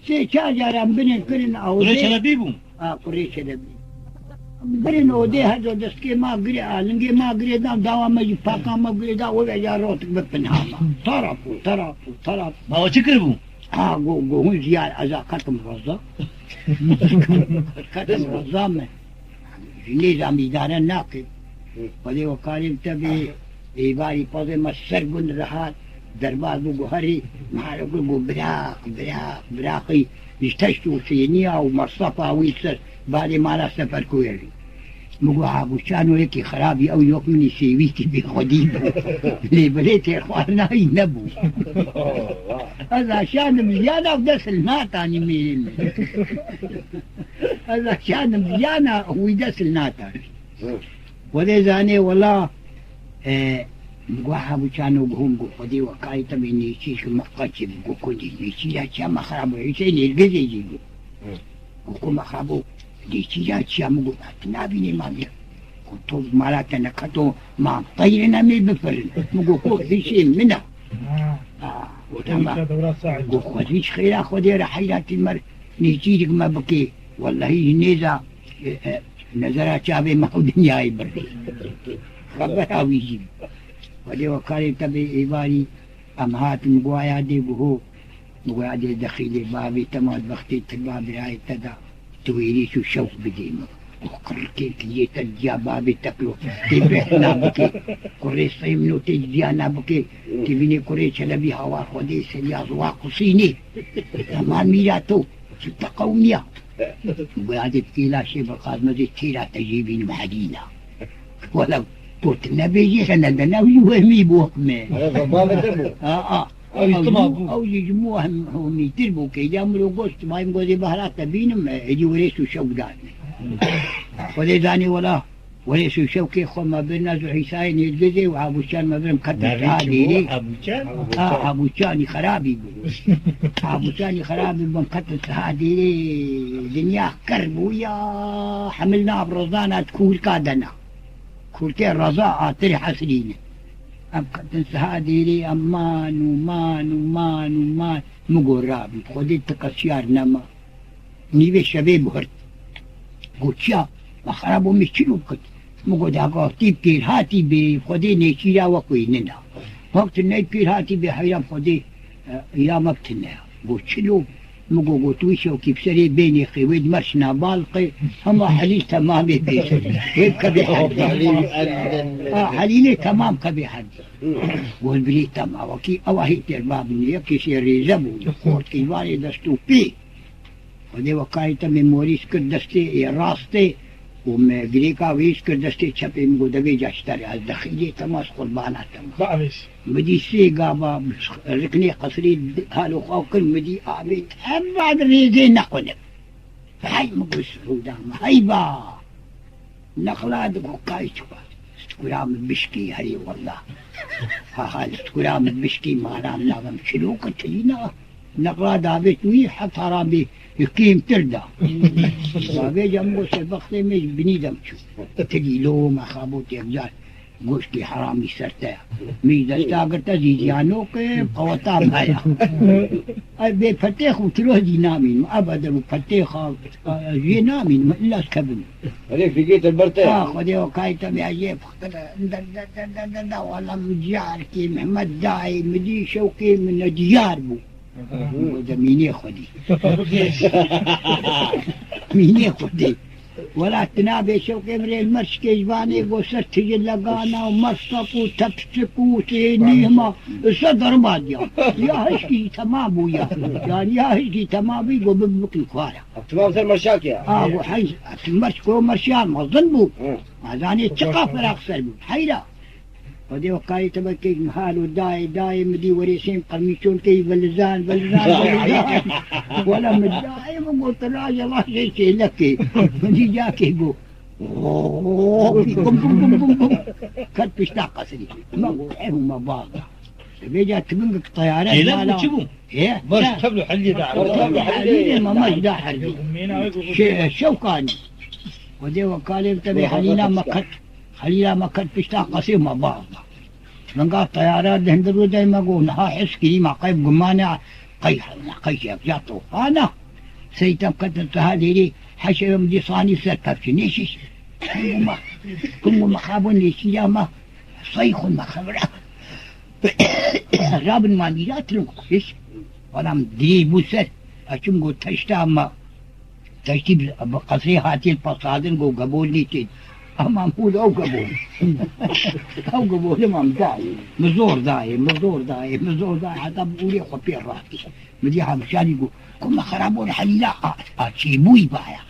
سه چاجارم بنین کرن او قريش لبي بوم قريش لبي برين ودي هذا دسكي ما قري لنجي ما قري دام دوا ما يجي باكا ما قري دا ولا جاروت ببنهاما طرف ما هو تكربو هو زياد أذا كتم رزا كتم رزا من نظام إدارة ناقل ودي وكالم تبي إباري بازي ما سرقن رهات دربار بو هري ما يقول براقي يشتشتوا سينيا ومصطفى ويسر بعد ما لا سفر كويري مقو عابوشانو هيك خرابي او يوك مني سيويتي بخديب اللي بليت يا اخوانا ينبو هذا شان مزيانة ودس الناتاني مين هذا شان مزيانة ويدس الناتاني وذي زاني والله مقو عابوشانو قهم قو خدي وكاي تبي نيشيش مقاتي بقو كودي نيشي هاتشا ما خرابو يسيني القزي يجيبو قو ما خرابو ديشياتشا مقول نابيني مامي كنتو مالاتنا كتو ما طيرنا مي بفرن مقول كوك في شيء منها وتما قول خذيش خيرا خذي رحيلات المر نيجيك ما بكي والله نيزا نزرات شابي ما هو دنيا يبري خبرها ويجيب ودي وكالي تبي إباري أمهات مقوايا دي بهو مقوايا دي دخيلي بابي تماد بختي تبابي هاي تدا تويري شو شوق بديمه وقر كيك يتجا بابي تكلو تبحنا بكي كوري صيمنو تجديانا بكي تبيني كوري شلبي هوا خودي سرياض واقصيني تمام ميراتو ستة قومية وقعدت كيلا شي بقاد مزيد تيرا تجيبين محدينا ولو قلت النبي جيسنا لنا ويوهمي بوهمي أو يجموهم هم يتربوا كي يعملوا قسط ما يمقوا ذي بهرات تبينهم يجي وريسوا شوق داني وذي داني ولا وريسوا شوقي خو ما بين ناس وحساين يلقزي وعابوشان ما بين كتر سعادي عابوشاني خرابي عابوشاني خرابي من كتر سعادي دنيا كربو يا حملنا برزانا تكول كادنا كولتين رزاء تريح سنين أم تنسى هذه لي أمان مقول رابي خذيت تكسيار نما نيبي شباب هرت قلت شا ما خربوا مشكلوا كت مقول داقا تيبكير هاتي بي خذي نيشيرا وكويننا وقت نيبكير هاتي بي حيرام خذي يا مبتنا قلت شلو مقول قلت ويشو كيف سري بيني خويد مرشنا بالقي هم حليل تمام بيسري ويب كبي حد حليلي تمام كبي حد والبري تمام وكي أواهي ترباب يكي سيري زبو يقول كيواني دستو بي ودي وكاية من موريس كردستي راستي وما غريكا ويس كردستي شبي مقول دبي جاشتري الدخيلي تماس قربانات تمام مدي سيقابا ركني قصري هالو خوكل مدي آمين بعد ريزي نقلب هاي مقول سعودان هايبا نقلاد وكاي شبا استقرام بشكي هري والله هاي استقرام بشكي ما رام نغم شلوك تلينا نقلاد آبيت وي حتى رامي يقيم تردا بابي جمعو سبقتي مش بنيدم شو تليلو ما خابوت يبجال گوشتی حرامی سرته می دستا کرتا زیزیانو که قوتا مایا بی فتح و تروجی نامین ابدا و فتح جی نامین الا سكبن هذيك في جيت البرتين خذي وكايتا بيعجيب دا والله مجيار كي محمد داعي مدي شوقي من ديار بو ميني خذي ميني خذي ولا تنابي شوقي مري المرش كيجباني قوسر تجي لقانا ومصطفو تبسكو تينيما صدر ماديا يا هشكي تمام ويا يعني يا هشكي تمام يقو ببكي كوارا تمام سر مرشاك يا وحيز المرش كو مرشان مظن بو هذاني الثقافة راقصر بو حيلا ودي وقاي تبكي محالو داي مدي وريسين قميشون كي بلزان ولا مداي قلت لا يا الله شيء لك مدي جاكي بو قم كد بيشتاق قصري ما قول ما باغا بيجا تبنك طيارات لا تشبو ايه باش تبلو حلي حلي ما ماش دا حلي شوكاني ودي وقالي تبي حليلا ما كنت بيشتاق قصير ما بعض من قال طيارات هندرو دايما قول ها حس كريم عقيب قمانع قيش يا طوفانة سيتم كتنت هذه لي حشر مدي صاني سركب نيشيش كم ما خابوني سياما صيخ ما خبره رابن ما نيات لنقصيش وانا مدري بوسر اشم قلت تشتام تشتي بقصي هاتي الفصادن قو قبولني تين اما مقول او قبول او قبول ما مداي مزور داي حتى بقولي خبير راتي مديها مشان يقول كم خرابون حليلا اتشيبوي بايا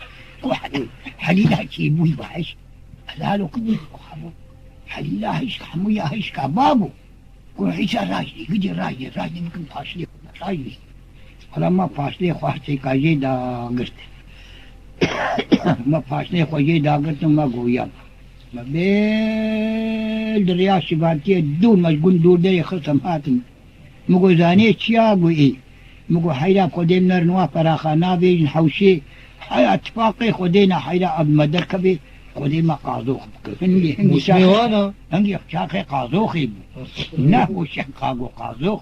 حليلا اتشيبوي بايش هذا لو كبير حليلا هيش حمويا هيش كبابو كل عيسى راجلي قدي راجلي يمكن فاشلي راجلي لما فاشلي خواتي كاجي دا قرت ما فاشلي خوجي دا قرت ما قويا ما بيل دريا شبانتي دون مشغول دور دري خصم هاتم مقو زاني تشياغو ايه مقو حيلا قديم نرنوا فراخانا بيجن حوشي حيا اتفاقي خدينا حيلا اب مدركبي قديم قاضوخ هندي وانا هندي شاخي قاضوخي نحو شقاقو قاضوخ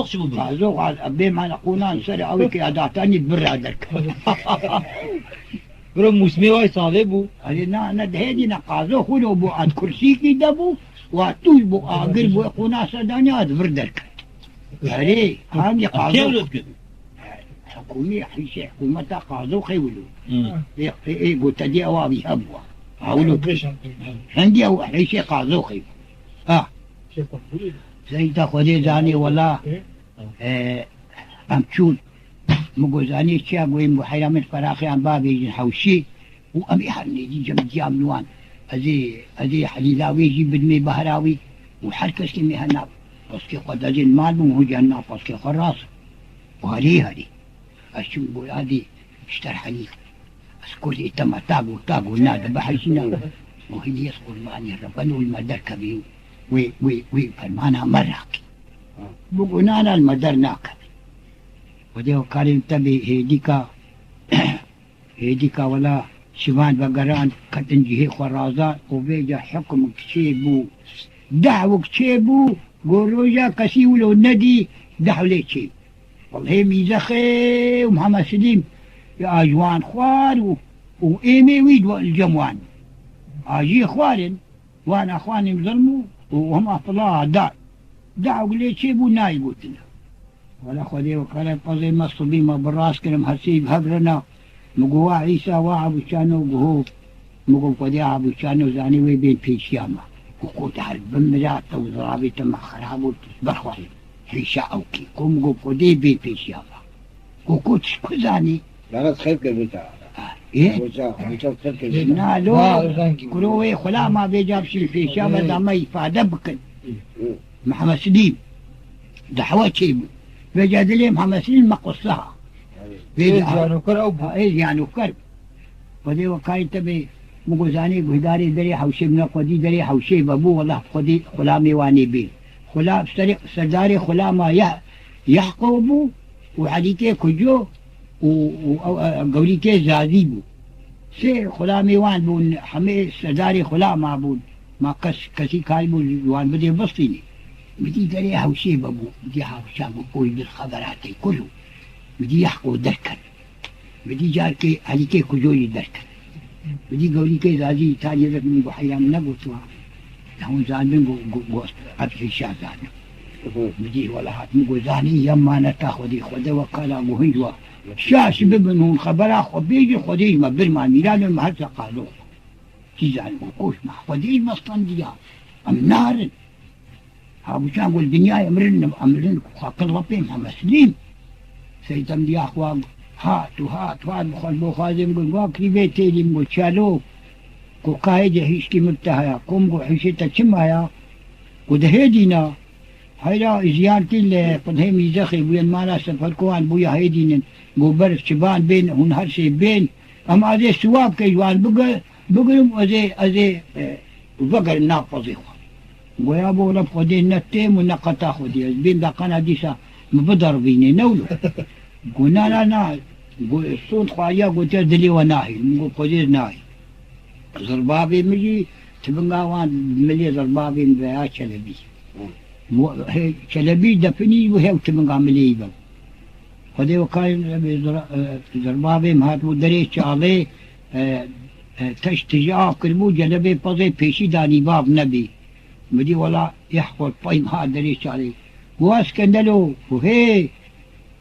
شو بقول قاضوخ على ابي ما نقونا نسري اوي كي اداتاني برادك برم مسمي واي صالبو علينا ندهينا قاضوخ ولو بو عند كرسي كي دبو واتوش بو اقر بو قونا سداني اد بردك علي هاني قاضوخ حكومي حيشي حكومتا قاضوخي ولو ايه قلت دي اوابي هبوا هقولوا عندي او حيشي قاضوخي زي تاخذي زاني ولا امشون مقو زاني شاقوي محيرا من فراخي عن بابي يجي حوشي وامي حرني يجي جام نوان ازي حليلاوي يجي بدمي بهراوي وحركش كمي هنا بسكي قد ازي المال مو جانا بسكي خراص وهري اشم بقول هذه اشتر حليف اسكولي تما تاقو نادى بحشنا وهي يسقط معني ربنا والمدر كبير وي فرمانا مراكي بقولنا أنا المدر ناكب وديه كارين تبي هيديكا ولا شبان بقران كتنجيه خرازات وبيجا حكم كشيبو دعوة كشيبو قروجا كسيولو الندي دعو لي كشيب والله ميزخي ومحمد سليم يا أجوان خوار وإيمي ويد الجموان أجي خوارن وأنا أخواني مظلموا وهم أطلاع دعوا لي شيبو ناي قلتنا ولا خذي وكان قضي مصبي ما بالراس كلم حسيب هبرنا مقوا عيسى وعبو شانو قهو مقوا قضي عبو شانو زاني ويبين في شياما وقوت حرب بمرات وضرابي تم خرابو برخوحي حيشا أوكي مقوا قضي بين في شياما وقوت شكو زاني لا تخيف كالبتاع ايه بتاع تخيف كالبتاع نالو كروي خلا ما بيجاب شي في شياما داما يفادى بكن محمد سليم دحوة شيبو بجاد لي محمد سليم ما قصها يعني كرب يعني كرب ودي وكاين تبي مغزاني بهداري دري حوشي من قدي دري حوشي بابو والله قدي خلامي واني بي خلام سرداري خلاما يحقوبو وعليكي كجو وقوليكي زازيبو سي خلامي وان بون حمي سرداري خلاما بون ما كسي كايبو وان بدي بسطيني بدي دري حوشي بابو بدي حوشي بابو بالخبرات كله بدي يحقو دركن بدي جاركي عليكي كجوي دركن بدي قولي كي زازي تاني ذكني بحيام نقوتوا لهم زانين أبحي شازان بدي ولا هات مقو زاني يما نتاخذي خذي وكالا مهيجوا شاش ببنون خبرا خبيجي خذي ما برما ميلان المهرسة قالوا تيزان مقوش ما خذي مصطن ديا أم نار هابو شان قول دنيا أمرن خاقل ربي محمد سليم سيتم دي أخوان هات بخل خازم قل واكري بيتي لي مقل شالو قل قايدة هيشكي مبتهايا قم قل حشيتا تشمايا قد هيدينا هيدا زيارتي اللي قد هي ميزاخي بوين مالا سفركوان بويا هيدينا قل برف شبان بين هون هرسي بين أما أزي سواب كيوان بقلم أزي بقر نافضي ويا ابو رب خدي نتيم ونقطع خدي بين دقنا ديسا مبدر بيني نولو قلنا لا الصوت خوايا قلت دلي وناهي نقول خدي ناهي زربابي مجي تبنغاوان ملي زربابي مبيا شلبي شلبي دفني وهي تبنغا مليبا خدي وكاين زربابي مهاتو دري شالي تشتجاع كلمو جلبي بازي بيشي داني باب نبي مدي ولا يحفظ طيب هذا دري شالي واسكندلو وهي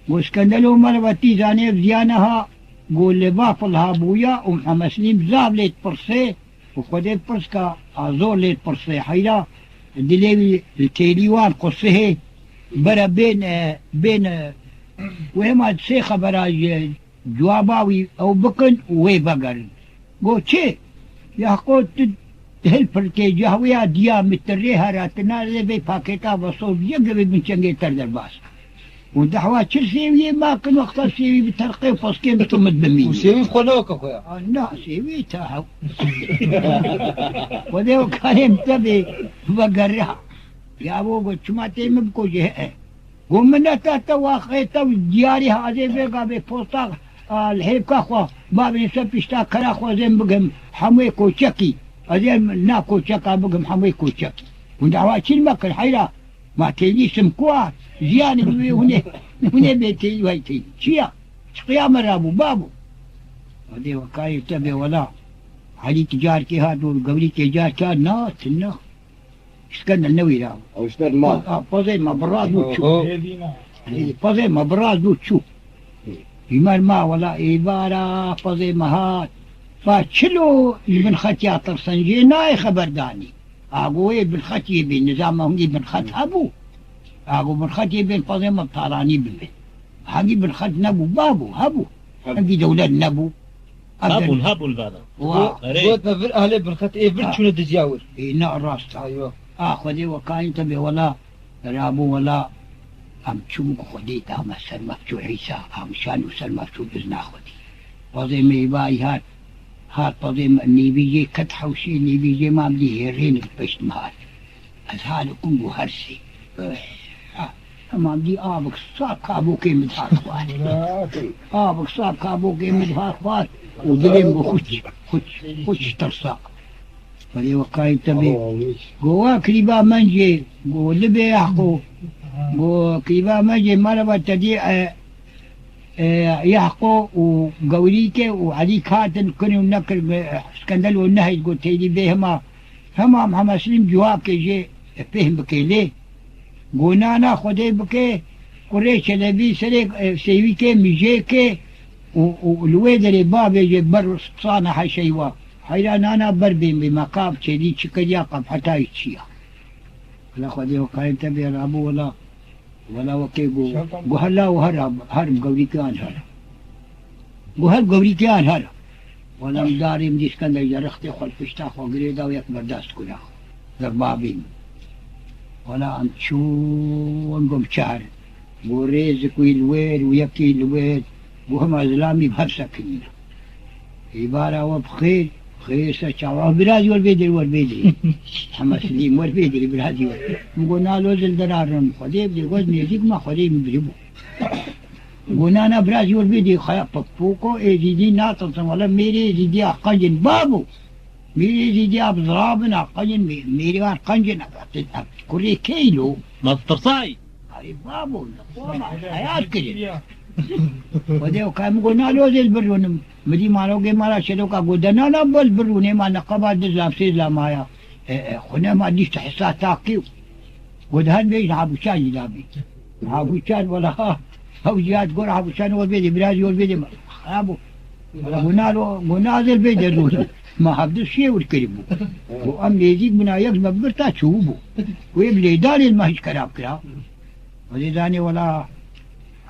واسكندلو مربتي زاني زيانها قول لبافلها بويا ومحمد سليم زاب ليت برسي وخدي برسكا ازور ليت برسي حيرا دليل التيليوان قصه برا بين وهما تسيخة برا جواباوي او بكن وي بقر قو چه يحقو تهلفر جهويا ديا متريها راتنا لبي باكيتا وصوب يقري من چنگي تردر باس ودحوا چل سيوي ما كن وقتا سيوي بترقي وفاسكي بتمد بمين وسيوي بخلوك اخويا لا سيوي تاهو وديو كان تبي بقرها يا ابو قلت ما تيم بكو جه قمنا تواخيتا دياري هذه بيقا بفوسطا الحيبكا خوا بابي سبشتا كرا خوا زين بقم حموي كوشكي أزين نا كوشكا بقم حموي كوشكي ودعوا شيل مكر حيرا ما تيلي سمكوا زيان هنا بيتي ويتي شيا قيام رابو بابو هذه وكاي تبي ولا علي تجار كي هادو قبلي تجار كان ناس اسكن النوي راو او اشتر ما بازي ما براز وتشو بازي ما براز وتشو يمر ما ولا عبارة بازي ما هات فشلو ابن ختي طرسنجي ناي خبرداني اقوي ابن ختي بين نظام هم ابن خت ابو اقو ابن ختي بين بازي ما طاراني بين حقي ابن خت نبو بابو هبو حقي دولة نبو هبو البابا قلت ما اهل ابن خت ايه برشو ندجاور ايه نقراص ايوه خدي وكاين تبي ولا رابو ولا ام تشوك خدي تام سلمى شو عيسى ام شانو سلمى شو بزنا خدي بازي ميباي هات بازي نيبيجي كتحوشي نيبيجي ما بدي هيرين بيش مهار ازهال كنبو هرسي ما بدي ابك صاب كابوكي مدهار خوات ابك صاب كابوكي مدهار خوات ودلم بخش ترساق فلي وكاين تبي قوا كريبا منجي قو لبي يحقو قو كريبا منجي مربا تدي يحقو وقوليك وعلي كاتن كنوا نكر اسكندل والنهي قلت لي بهما هما محمد سليم جواب كي فهم بكي ليه قلنا خدي بكي قريش لبي سريك سيوي كي ميجي كي والويدر باب يجي بر صانع هاي شيوا حيران انا بربين بمقام تشيلي تشكريا قب حتى يتشيا لا خدي وكاين تبي رابو ولا وكيبو وهلا هرب قولي كان هرب وهرب قولي كان هرب ولا مداري مديش كان يرختي خل فشتاخ وقريدا ويكبر داس كلها ضربابين ولا امشو ونقوم شهر وريزك ويلويل ويبكي الويل وهم ازلامي بهرسكين عبارة وبخير خير سچاوا برازي والبيدري محمد سليم والبيدري برازي قلنا له زل درارم خدي بدي قد نيزيك ما خدي مدربو قلنا انا برازي والبيدري خيا بطوكو ايزيدي ناطن ولا ميري زيدي اقنجن بابو ميري زيدي ابزرابن اقنجن ميري اقنجن كوري كيلو ما ترصاي هاي بابو حياة كده وديو كان قلنا له زي البرون مدي مالوجي مالا شلوكا قدنا لا بل بروني ما نقبل دزلام سيزلا مايا خنا ما ديش تحسا تاكيو قد هل بيش عبوشان يلابي عبوشان ولا هاو جهاد قول عبوشان والبيدي برازي والبيدي خابو قلنا زي البيدي الروسي ما حبدو شيء والكريمو وأم يزيد منا يقزم برتا تشوبو ويبلي داني المهج كراب كراب ودي ولا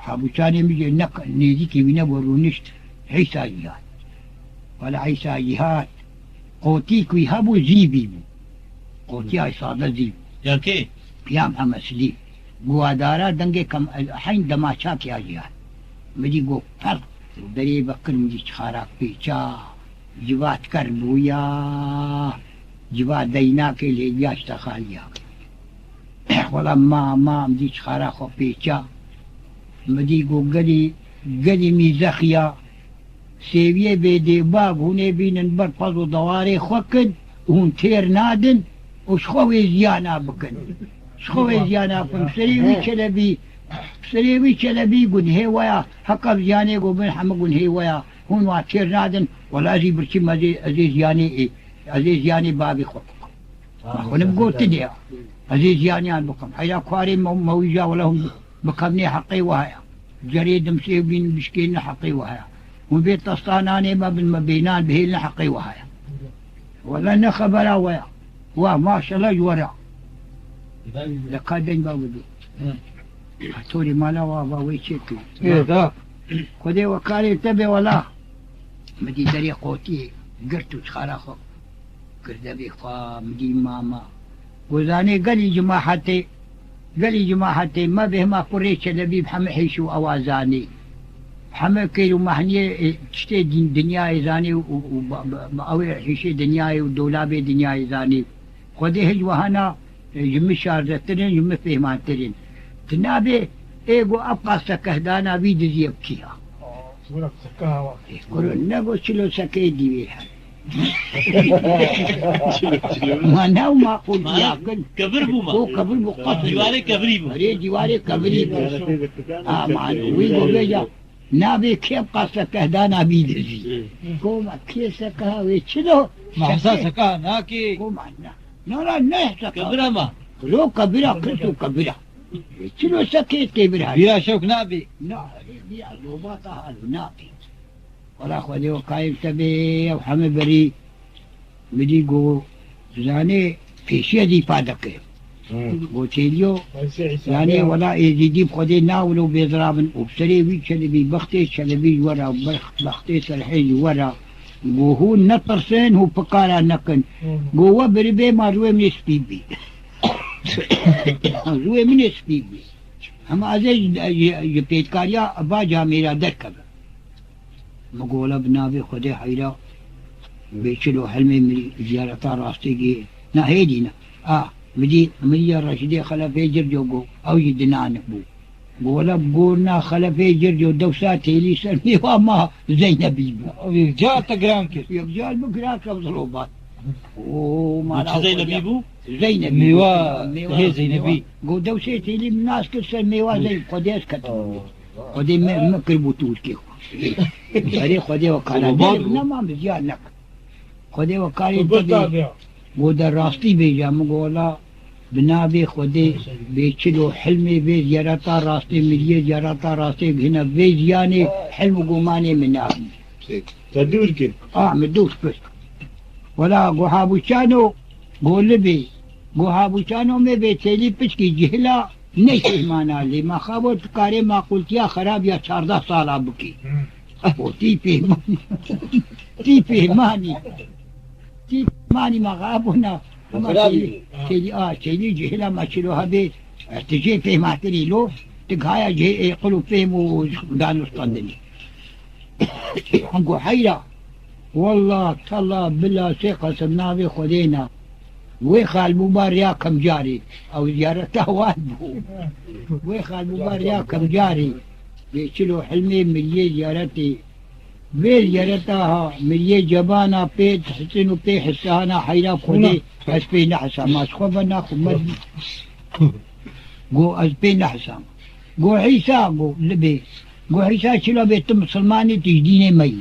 حبوشاني ميجي نيزيكي بنبو رونشت عيسى جهاد ولا عيسى جهاد قوتيك ويهبو زيبي قوتي عصابة زيب يا كي يا محمد سليم قوادارا دنگي كم حين دماشاك يا جهاد مجي قو فرق دري بكر مجي خاراك بيچا جوات كربويا جوات ديناك اللي بياش تخالياك ولا ما مجي خاراك بيچا مجي قو قدي ميزخيا سيوية بيدي باب هنا بين بر فضو دواري خوكد وهن تير نادن وشخوي زيانا بكن شخوي زيانا بكن سريوي چلبي سريوي شلبي قن هي ويا حقب جاني قبل حمق قن هي ويا هون واتير نادن ولا زي برشي عزيز يعني إيه عزيز يعني بابي خط ونبقوا تديا عزيز يعني عن بكم حيا كواري مويجا ولهم بكمني حقي وهايا جريد مسيبين بشكين حقي وهايا وبيت طستاناني ما بالمبينان بهيلنا حقي وهايا ولا نخبرا ويا وما شاء الله يورا لقادين باودو توري مالا وابا ويشيكو خدي وكالي تبي ولا مدي دري قوتي قرتو تخاراخو كردبي خا مدي ماما وزاني قالي جماعتي ما به ما قريش لبيب حم حيشو اوازاني حم كيلو محني تشتي دنيا زاني وأوي حيشي دنيا ودولابي دنيا زاني خدي هج وهنا يم شارترين يم فهمانترين تنابي ايغو ابقى سكهدانا بيد يبكيها صورة سكاها واقع يقولون نبو شلو سكي دي بيها ما ناو ما قلت يا قل كبر بوما هو كبر بقصر جواري كبري بو جواري كبري بو ما ويغو بيجا نابي كيف قصة كهدانا بيدزي قوم كيف سكها ويشلو محسا سكاها ناكي قوم عنا نرى نحسك كبرا ما لو كبيرة كنتو كبيرة شنو سكيت كبيرة بيا شوك نابي لا بيا لوباتها نابي ولا خذي وقايم تبي وحمي بري بدي جو زاني في شيء دي فادك قلتيليو يعني ولا يجي بخذي ناولو بيضربن وبسري بيك اللي بختي شلبي ورا بختي سلحي ورا وهو نطر سين هو بقارا نكن جوا بربي ما روي من سبيبي روي من سبيبي هم عزيز يبيت كاريا باجا ميرا دركب مقولة بنابي خدي حيرا بيشلو حلمي من زيارة راستيجي نهيدينا مدي الرشيدي خلفي جرجو او يدنا نبو بولا بقولنا خلفي جرجو دوساتي لي سلمي وما زينبي جاء تقرانك يرجال بقراك بضروبات وما زينبي بو زينبي ميوا هي زينبي قو دوساتي لي من ناس كسر ميوا زي قديس كتب قدي مكربو تولكي فريق خدي وكالة نما مزيان لك خدي وكالة تبي وده راستي بيجا مقولا بنابي خدي بيشلو حلمي بي زيارتا راستي مليه زيارتا راستي هنا بي يعني حلم قوماني من نابي تدور كده مدوش بس ولا قوحابوشانو قول قوحابوشانو مي بيتيلي بشكي جهلا نيشه مانا لي ما خابت كاري ما قلت يا خراب يا 14 سال ابكي تي فهماني ما غابنا تيلي جهلا ما شلوها بي تجي فهماتني له تقهايا جي يقولوا فهموا دانو اسطندني انقو حيرة والله تالله بالله ثقة سبنابي خدينا ويخال مباريا كم جاري او زيارته وادبو ويخال مباريا كم جاري بيشلو حلمي مليه زيارتي بي زيارتها مليه جبانا بيت حسنو بي حسانا حيرا خدي اسبي نحسا ما سخبنا خمد قو اسبي نحسا قو عيسى قو لبي قو عيسى شلو بيت مسلماني تجديني مي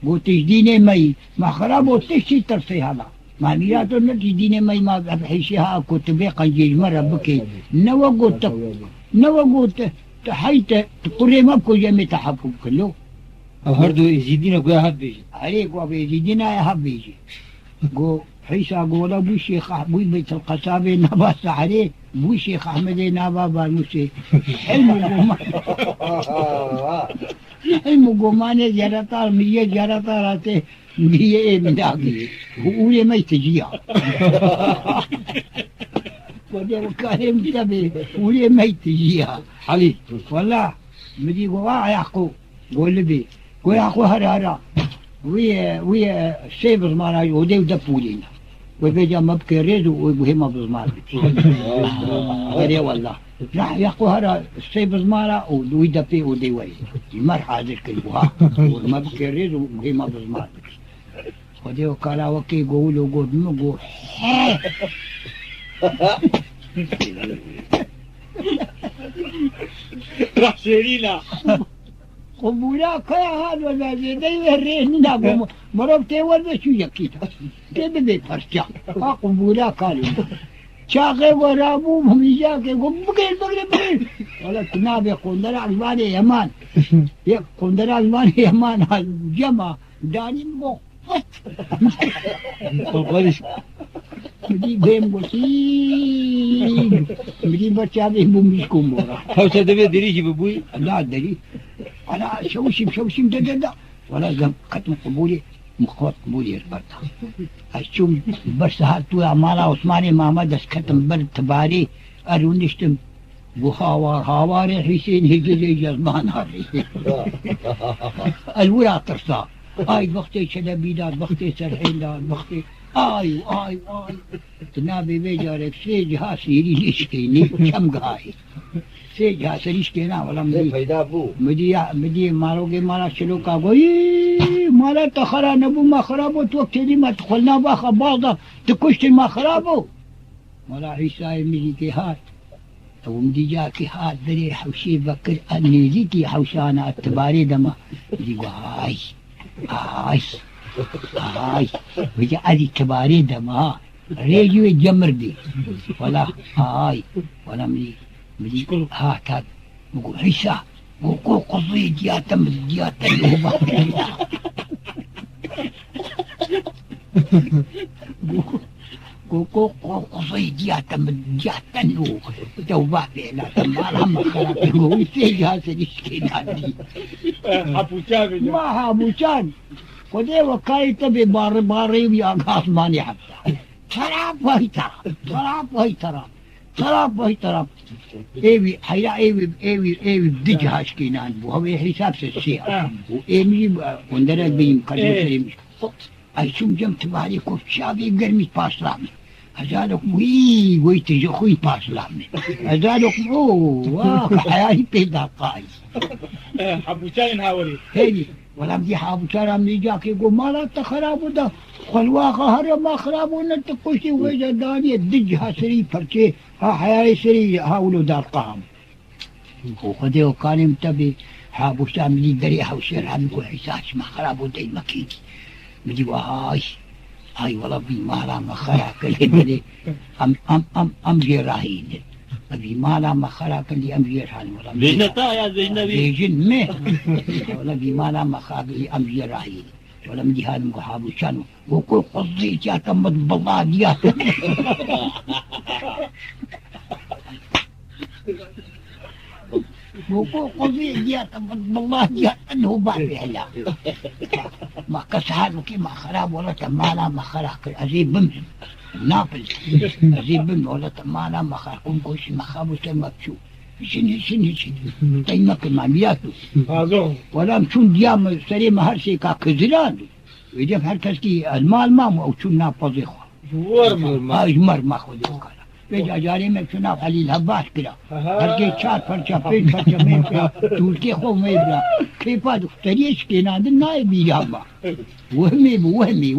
قو تجديني مي ما خرابو تشي ترسي هذا ما ميراتو نتي ديني مي ما بحيشها كتبي قنجيج مرة بكي نوا قلت تحيت تقري ما بكو جمي تحبكم كله او هردو يزيدين قوي هب بيجي عليك وابي يزيدين يا هب بيجي قو حيسا قولا بو شيخ بو بيت القصابي نبا سحري بو شيخ احمد نبا بانوسي حلم قوماني جرطار مية جرطاراتي مية ايه من داقي وقولي ما يتجيها ودي وكالي متبه قولي ما يتجيها حلي والله مدي قواه يحقو قول لبي قول يحقو هرارا ويا سيب زمانا يودي ودفو لينا وبيجا مبكي ريزو وهما بزمانا غيري والله راح يحقو هرا سيب زمانا ويدفي ودي وي المرحة ذيك البوها ومبكي ريزو وهما بزمانا ودي وكالا وكي قولوا قول نقول راح شيرينا قبولا كيا هاد ولا زيدي الرين نابو مربتي ولا شو يكيتا كده بيفرجع قبولا كالي شاقي ورابو مميجاك يقول بقيل ولا تنابي قندرة الواني يمان قندرة الواني يمان الجمع داني مغفت مدي بهم قلتين مدي برشابي بوميشكم مورا حوشة دبي دريجي ببوي لا دري أنا شوشم دا ولا زم ختم قبولي مخوت قبولي البرتا أشوم بس هاتو عمالا عثماني محمد ختم بر تباري أرونشتم هاوار حسين هجري جزمان هاري الولا ترسا آي وقتي شلبيدات وقتي سرحيلات وقتي آي تنابي بيجارك سيج ها سيري ليشكيني كم غاي سيج ها سريشكينا ولا مدي ماروغي مالا شلوكا غوي مالا تخرا نبو ما خرابو توقتي ما تخلنا باخا بعضا تكشت ما خرابو مالا عيسى مدي كي هات او مدي جاكي هات دري حوشي بكر اني زيكي حوشانا التباري دما دي غاي وجا ادي كباري دما ريجو يجمر دي ولا ولا مدي هات بقول عيسى بقول قضي دياتم كوكو قصي دياتم توبا بينا تمارا مخرا تقول سيجا سيشكينا دي ما هابوشان خذي وكايته بباري ويا غاسماني حتى تراب وهي تراب ايوي حيا ايوي بدجها شكينان بو هو حساب الشيء وايمي وندرا بين كلمه ايشوم جمت بالي كوشابي قرمي باسلامي هزالك وي تجي خوي باسلامي هزالك حياتي بيدا قاي حبوشان هاوري هيني ولا بدي حابوشان عم يجاك يقول ما لا تخرابو ده خلواقه هرم ما خرابو انت كوشي وجه داني دجها سري فرشي ها حياي سري هاولو دار قام وخذي وكان متبي حابوشان لي دري حوشير عم يقول حساش ما خرابو دي مكيكي بدي هاي والله بمالا ما خلاك اللي أم جراهين بمالا ما خلاك اللي أم جراهين ولا زينتا يا زينبي زين ما ولا بمالا ما خلاك اللي أم جراهين ولا مدي هذا مقحاب شانو وكل قصدي جاتا بالله دياتا وكل قضية جاءت بالله جاءت أنه بعد هلا ما كسهل كما خراب ولا تمالا ما خرق أزيب بم نابل أزيب بم ولا تمالا ما خرقون كوش ما خابو تمكشو شنو تيمك ما بياتو ولا مشون ديام سري ما هرشي كاكزلان ويجب هركسكي المال ما أو شو نابضيخو هاي مرمى خذوك بيجا جاري में चुनाव खाली लबास किया हर के चार पर्चा पेट पर्चा में टूट के खो में बरा खेपा दुखतरी के नाद ना है बीरामा वहमी